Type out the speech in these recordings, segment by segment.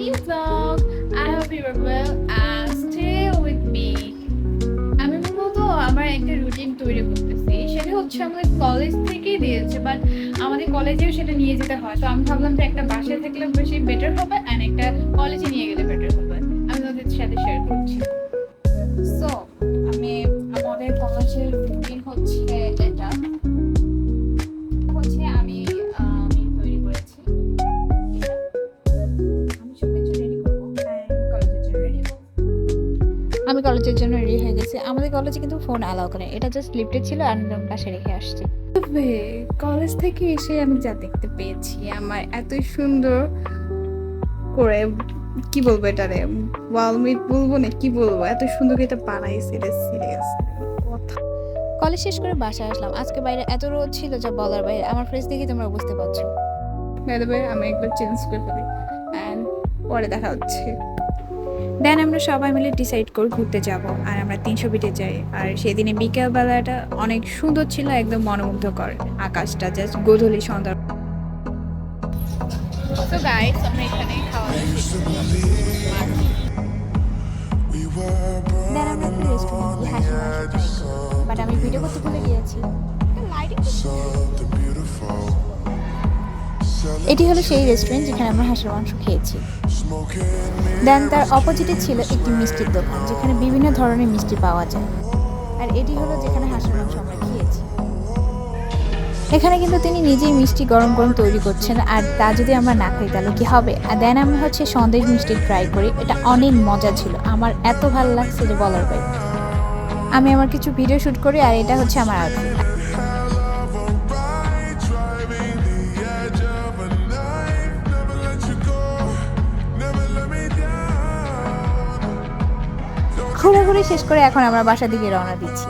new vlog. I hope you are well and stay with me. আমি মূলত আমার একটা রুটিন তৈরি করতেছি, সেটা হচ্ছে আমাদের কলেজ থেকেই দিয়েছে, বাট আমাদের কলেজেও সেটা নিয়ে যেতে হয়। তো আমি ভাবলাম যে একটা বাসায় থাকলে বেশি বেটার হবে অ্যান্ড একটা কলেজে নিয়ে গেলে বেটার হবে। আমি তোমাদের সাথে শেয়ার করছি। সো আমি আমাদের কলেজের রুটিন হচ্ছে এটা হচ্ছে আমি আমি তৈরি করেছি। আমি কলেজের জন্য রেডি হয়ে গেছি। আমাদের কলেজে কিন্তু ফোন অ্যালাউ করে, এটা জাস্ট লিফটে ছিল আর আমি বাসায় রেখে আসছি। তবে কলেজ থেকে এসে আমি যা দেখতে পেয়েছি, আমার এতই সুন্দর করে কি বলবো এটারে ওয়ালমেট বলবো না কি বলবো, এত সুন্দর করে এটা বানাইছে, এটা সিরিয়াস কথা। কলেজ শেষ করে বাসায় আসলাম। আজকে বাইরে এত রোদ ছিল যা বলার বাইরে। আমার ফ্রেস দেখে তোমরা বুঝতে পারছো। বাই আমি একবার চেঞ্জ করে ফেলি এন্ড পরে দেখা হচ্ছে। দেন আমরা সবাই মিলে ডিসাইড করে ঘুরতে যাব আর আমরা 300 ফিটে যাই। আর সেদিনে বিকেল বেলাটা অনেক সুন্দর ছিল, একদম মনোমুগ্ধকর আকাশটা, জাস্ট গোধূলি সন্ধ্যা। তো গাইস আমরা এখানে খাওয়া দাওয়া শেষ করলাম। দেন আমরা একটা রেস্টুরেন্টে হাসি মাংস বাট আমি ভিডিও করতে ভুলে গিয়েছি। এটি হলো সেই রেস্টুরেন্ট যেখানে আমরা হাঁসের মাংস খেয়েছি। দেন তার অপোজিটে ছিল একটি মিষ্টির দোকান যেখানে বিভিন্ন ধরনের মিষ্টি পাওয়া যায়। আর এটি হলো যেখানে হাঁসের মাংস আমরা খেয়েছি। এখানে কিন্তু তিনি নিজেই মিষ্টি গরম গরম তৈরি করছেন, আর তা যদি আমরা না খাই তাহলে কি হবে। আর দেন আমি হচ্ছে সন্দেশ মিষ্টি ট্রাই করি, এটা অনেক মজা ছিল, আমার এত ভালো লাগছে যে বলার বাইরে। আমি আমার কিছু ভিডিও শুট করি আর এটা হচ্ছে আমার আউটফিট। ঘোরাঘুরি শেষ করে এখন আমরা বাসা দিকে রওনা দিচ্ছি।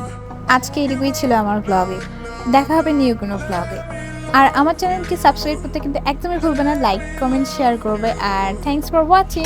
আজকে এটুকুই ছিল আমার ব্লগে। দেখা হবে নিউ কোনো ব্লগে। আর আমার চ্যানেলকে সাবস্ক্রাইব করতে কিন্তু একদমই ভুলবে না, লাইক কমেন্ট শেয়ার করবে। আর থ্যাঙ্কস ফর ওয়াচিং।